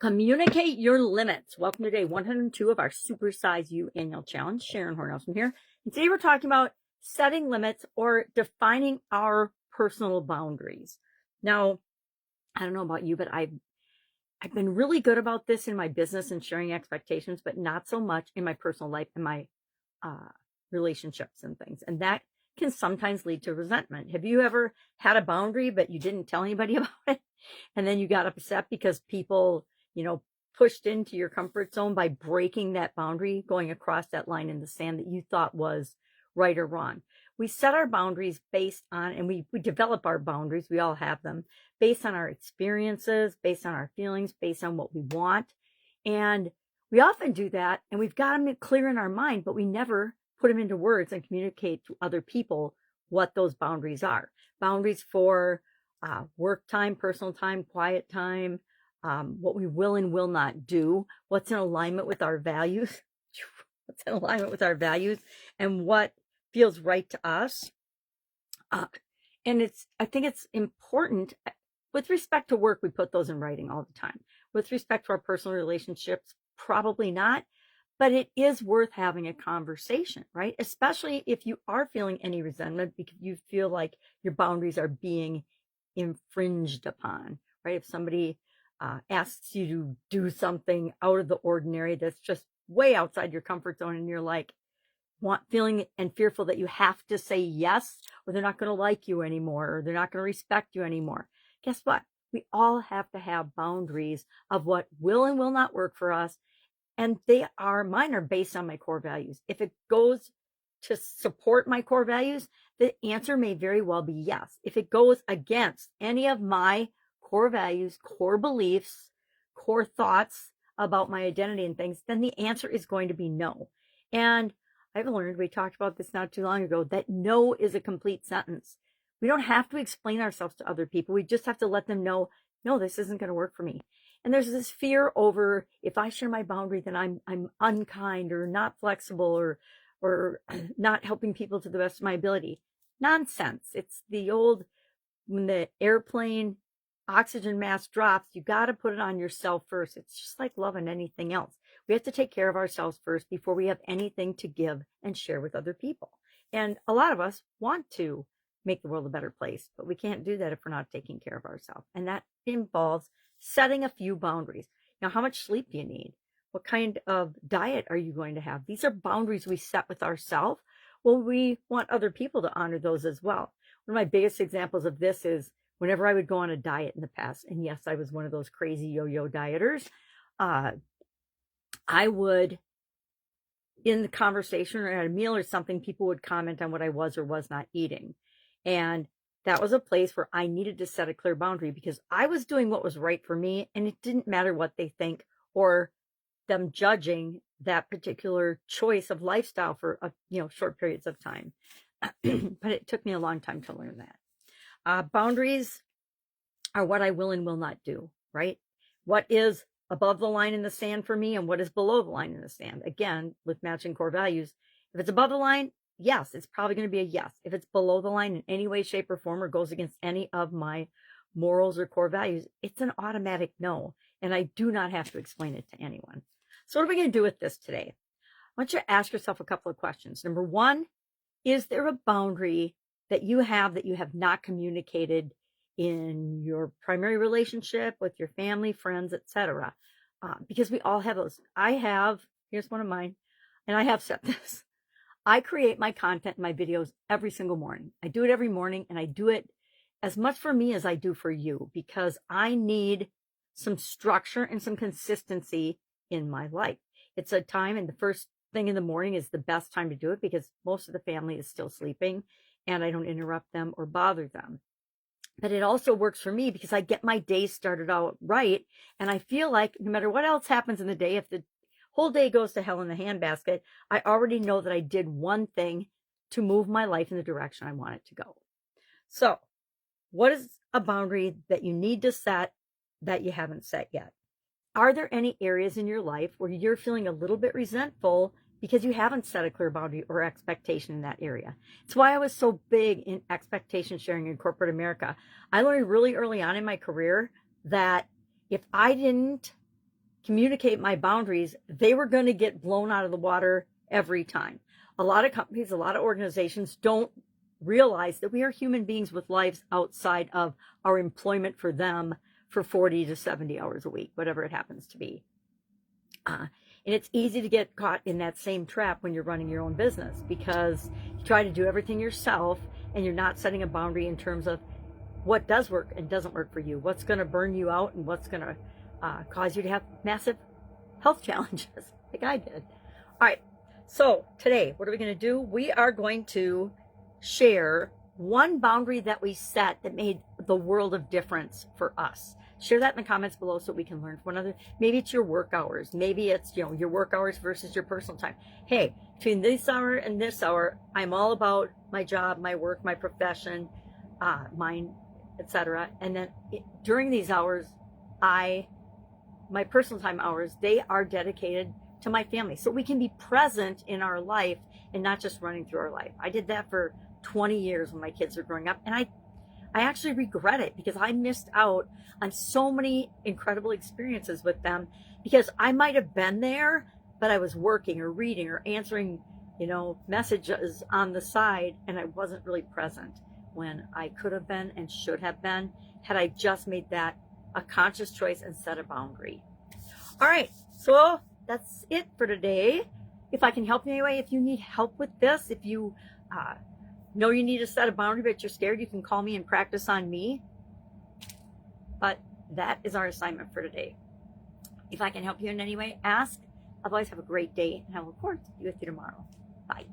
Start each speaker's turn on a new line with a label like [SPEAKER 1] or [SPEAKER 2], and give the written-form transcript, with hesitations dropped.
[SPEAKER 1] Communicate your limits. Welcome to day 102 of our Supersize You annual challenge. Sharon Horne-Ellstrom here. And today we're talking about setting limits or defining our personal boundaries. Now, I don't know about you, but I've been really good about this in my business and sharing expectations, but not so much in my personal life and my relationships and things. And that can sometimes lead to resentment. Have you ever had a boundary, but you didn't tell anybody about it? And then you got upset because people, pushed into your comfort zone by breaking that boundary, going across that line in the sand that you thought was right or wrong. We set our boundaries based on, and we develop our boundaries, we all have them, based on our experiences, based on our feelings, based on what we want. And we often do that, and we've got them clear in our mind, but we never put them into words and communicate to other people what those boundaries are. Boundaries for work time, personal time, quiet time, what we will and will not do, what's in alignment with our values, and what feels right to us. And I think it's important with respect to work, we put those in writing all the time. With respect to our personal relationships, probably not, but it is worth having a conversation, right? Especially if you are feeling any resentment because you feel like your boundaries are being infringed upon, right? If somebody asks you to do something out of the ordinary that's just way outside your comfort zone, and you're like feeling and fearful that you have to say yes, or they're not going to like you anymore, or they're not going to respect you anymore. Guess what? We all have to have boundaries of what will and will not work for us. And mine are based on my core values. If it goes to support my core values, the answer may very well be yes. If it goes against any of my core values, core beliefs, core thoughts about my identity and things, then the answer is going to be no. And I've learned, we talked about this not too long ago, that no is a complete sentence. We don't have to explain ourselves to other people. We just have to let them know, no, this isn't going to work for me. And there's this fear over, if I share my boundary, then I'm unkind or not flexible or not helping people to the best of my ability. Nonsense. It's the old, when the airplane oxygen mask drops, you got to put it on yourself first. It's just like loving anything else. We have to take care of ourselves first before we have anything to give and share with other people. And a lot of us want to make the world a better place, but we can't do that if we're not taking care of ourselves. And that involves setting a few boundaries. Now, how much sleep do you need? What kind of diet are you going to have? These are boundaries we set with ourselves. Well, we want other people to honor those as well. One of my biggest examples of this is whenever I would go on a diet in the past, and yes, I was one of those crazy yo-yo dieters, I would, in the conversation or at a meal or something, people would comment on what I was or was not eating. And that was a place where I needed to set a clear boundary because I was doing what was right for me, and it didn't matter what they think or them judging that particular choice of lifestyle for short periods of time. But it took me a long time to learn that. Boundaries are what I will and will not do, right? What is above the line in the sand for me and what is below the line in the sand. Again, with matching core values. If it's above the line, yes, it's probably going to be a yes. If it's below the line in any way, shape, or form, or goes against any of my morals or core values, it's an automatic no. And I do not have to explain it to anyone. So what are we going to do with this today? I want you to ask yourself a couple of questions. Number one, is there a boundary that you have not communicated in your primary relationship, with your family, friends, etc.? Because we all have those. Here's one of mine, and I have set this. I create my content, my videos every single morning. I do it every morning, and I do it as much for me as I do for you because I need some structure and some consistency in my life. It's a time, and the first thing in the morning is the best time to do it because most of the family is still sleeping and I don't interrupt them or bother them. But it also works for me because I get my day started out right. And I feel like no matter what else happens in the day, if the whole day goes to hell in the handbasket, I already know that I did one thing to move my life in the direction I want it to go. So what is a boundary that you need to set that you haven't set yet? Are there any areas in your life where you're feeling a little bit resentful because you haven't set a clear boundary or expectation in that area? It's why I was so big in expectation sharing in corporate America. I learned really early on in my career that if I didn't communicate my boundaries, they were going to get blown out of the water every time. A lot of companies, a lot of organizations don't realize that we are human beings with lives outside of our employment for them for 40 to 70 hours a week, whatever it happens to be. And it's easy to get caught in that same trap when you're running your own business, because you try to do everything yourself and you're not setting a boundary in terms of what does work and doesn't work for you, what's going to burn you out, and what's going to cause you to have massive health challenges like I did. All right, so today, what are we going to do? We are going to share one boundary that we set that made the world of difference for us. Share that in the comments below so we can learn from one another. Maybe it's your work hours. Maybe it's, your work hours versus your personal time. Hey, between this hour and this hour, I'm all about my job, my work, my profession, mine, etc. And then during these hours, my personal time hours, they are dedicated to my family. So we can be present in our life and not just running through our life. I did that for 20 years when my kids were growing up. And I actually regret it, because I missed out on so many incredible experiences with them, because I might have been there, but I was working or reading or answering, messages on the side, and I wasn't really present when I could have been and should have been, had I just made that a conscious choice and set a boundary. All right, so that's it for today. If I can help you anyway, if you need help with this, if you know you need to set a boundary but you're scared, you can call me and practice on me. But that is our assignment for today. If I can help you in any way, ask. Otherwise, have a great day, and I will, of course, be with you tomorrow. Bye.